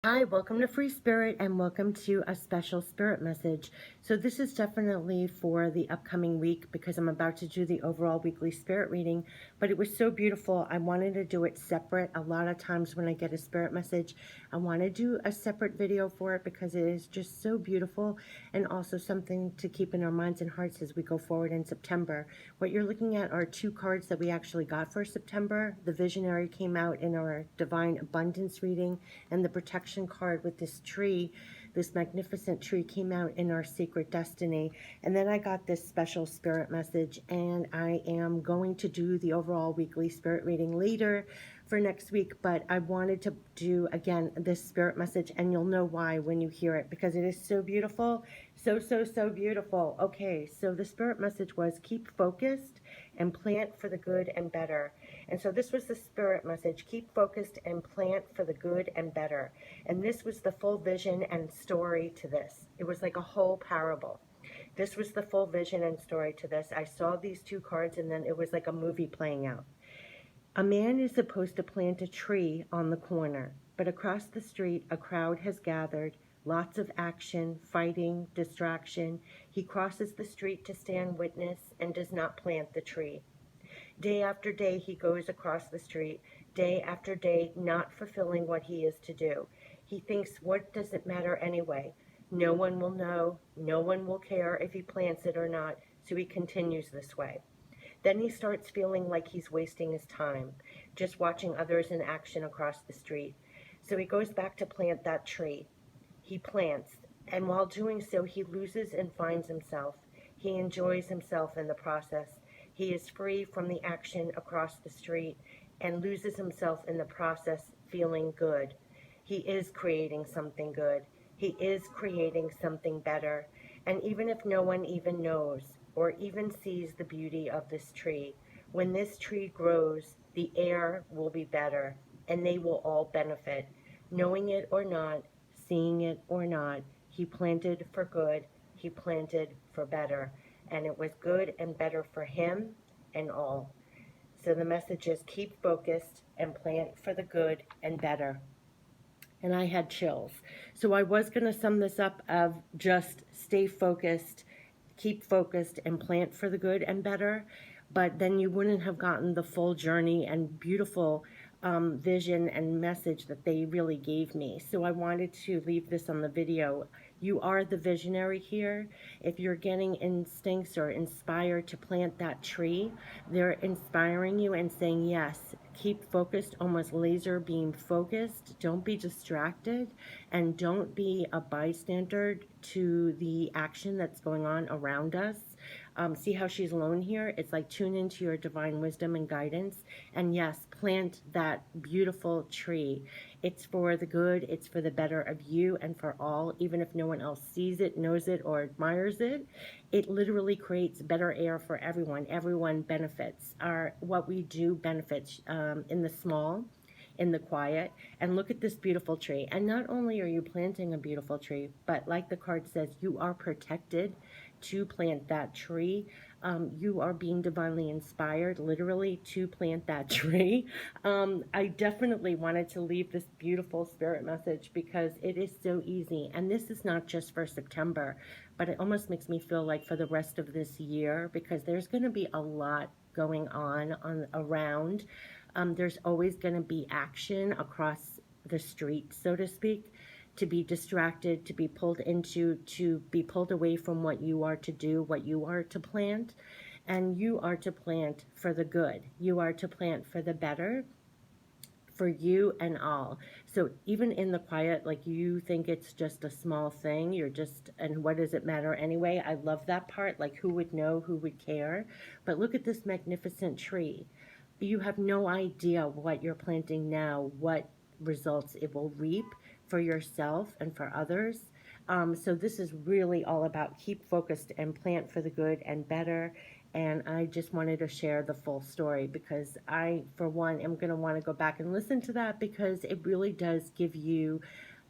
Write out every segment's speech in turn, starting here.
Hi, welcome to Free Spirit and welcome to a special spirit message. So this is definitely for the upcoming week because I'm about to do the overall weekly spirit reading, but it was so beautiful. I wanted to do it separate. A lot of times when I get a spirit message, I want to do a separate video for it because it is just so beautiful and also something to keep in our minds and hearts as we go forward in September. What you're looking at are two cards that we actually got for September. The Visionary came out in our Divine Abundance reading, and the protection card with this tree, this magnificent tree, came out in our Secret Destiny. And then I got this special spirit message, and I am going to do the overall weekly spirit reading later for next week, but I wanted to do again this spirit message, and you'll know why when you hear it because it is so beautiful. So beautiful. Okay, so the spirit message was keep focused and plant for the good and better. And so this was the spirit message: keep focused and plant for the good and better. And this was the full vision and story to this. It was like a whole parable. This was the full vision and story to this. I saw these two cards and then it was like a movie playing out. A man is supposed to plant a tree on the corner, but across the street a crowd has gathered. Lots of action, fighting, distraction. He crosses the street to stand witness and does not plant the tree. Day after day he goes across the street, day after day not fulfilling what he is to do. He thinks, what does it matter anyway? No one will know, no one will care if he plants it or not, so he continues this way. Then he starts feeling like he's wasting his time, just watching others in action across the street. So he goes back to plant that tree. He plants, and while doing so, he loses and finds himself. He enjoys himself in the process. He is free from the action across the street and loses himself in the process, feeling good. He is creating something good. He is creating something better. And even if no one even knows or even sees the beauty of this tree, when this tree grows, the air will be better and they will all benefit. Knowing it or not, seeing it or not, he planted for good, he planted for better. And it was good and better for him and all. So the message is keep focused and plant for the good and better. And I had chills. So I was going to sum this up of just stay focused, keep focused, and plant for the good and better. But then you wouldn't have gotten the full journey and beautiful vision and message that they really gave me. So I wanted to leave this on the video. You are the visionary here. If you're getting instincts or inspired to plant that tree, they're inspiring you and saying, yes, keep focused, almost laser beam focused. Don't be distracted and don't be a bystander to the action that's going on around us. See how she's alone here? It's like tune into your divine wisdom and guidance. And yes, plant that beautiful tree. It's for the good, it's for the better of you and for all, even if no one else sees it, knows it, or admires it. It literally creates better air for everyone. Everyone benefits. What we do benefits in the small, in the quiet. And look at this beautiful tree. And not only are you planting a beautiful tree, but like the card says, you are protected to plant that tree. You are being divinely inspired, literally, to plant that tree. I definitely wanted to leave this beautiful spirit message because it is so easy. And this is not just for September, but it almost makes me feel like for the rest of this year, because there's going to be a lot going on around. There's always going to be action across the street, so to speak, to be distracted, to be pulled into, to be pulled away from what you are to do, what you are to plant. And you are to plant for the good. You are to plant for the better, for you and all. So even in the quiet, like you think it's just a small thing, you're just, and what does it matter anyway? I love that part. Like, who would know, who would care? But look at this magnificent tree. You have no idea what you're planting now, what results it will reap for yourself and for others. So this is really all about keep focused and plant for the good and better. And I just wanted to share the full story because I, for one, am going to want to go back and listen to that because it really does give you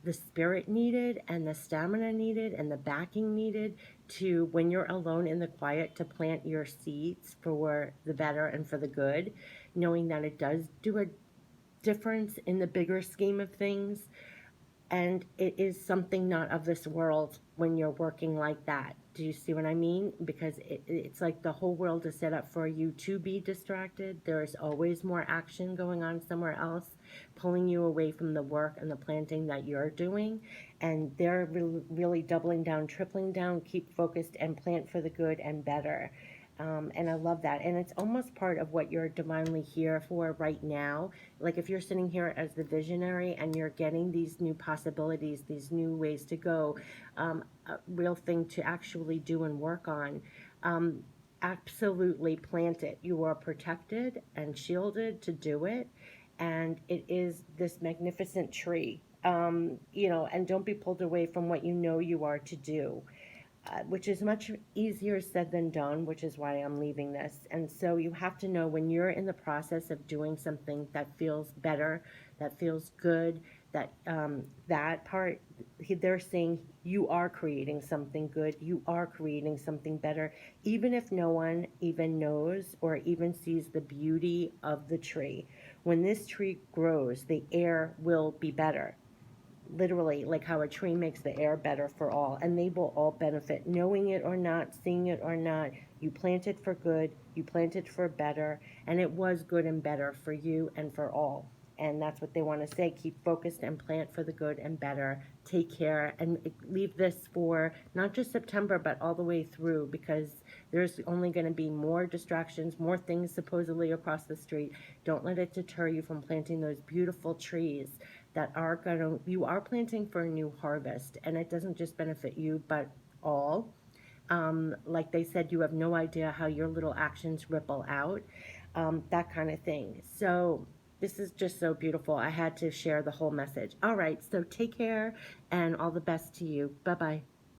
the spirit needed and the stamina needed and the backing needed to, when you're alone in the quiet, to plant your seeds for the better and for the good, knowing that it does do a difference in the bigger scheme of things. And it is something not of this world when you're working like that. Do you see what I mean? Because it's like the whole world is set up for you to be distracted. There's always more action going on somewhere else, pulling you away from the work and the planting that you're doing. And they're really doubling down, tripling down, keep focused and plant for the good and better. And I love that. And it's almost part of what you're divinely here for right now. Like if you're sitting here as the visionary and you're getting these new possibilities, these new ways to go, a real thing to actually do and work on, um, absolutely plant it. You are protected and shielded to do it. And it is this magnificent tree. And don't be pulled away from what you know you are to do, which is much easier said than done, which is why I'm leaving this. And so you have to know when you're in the process of doing something that feels better, that feels good, that part, they're saying you are creating something good, you are creating something better, even if no one even knows or even sees the beauty of the tree. When this tree grows, the air will be better, literally, like how a tree makes the air better for all, and they will all benefit, knowing it or not, seeing it or not. You planted for good, you planted for better, and it was good and better for you and for all. And that's what they want to say. Keep focused and plant for the good and better. Take care and leave this for not just September, but all the way through, because there's only going to be more distractions, more things supposedly across the street. Don't let it deter you from planting those beautiful trees that are going to, you are planting for a new harvest, and it doesn't just benefit you, but all. Like they said, you have no idea how your little actions ripple out, that kind of thing. So, this is just so beautiful. I had to share the whole message. All right, so take care and all the best to you. Bye bye.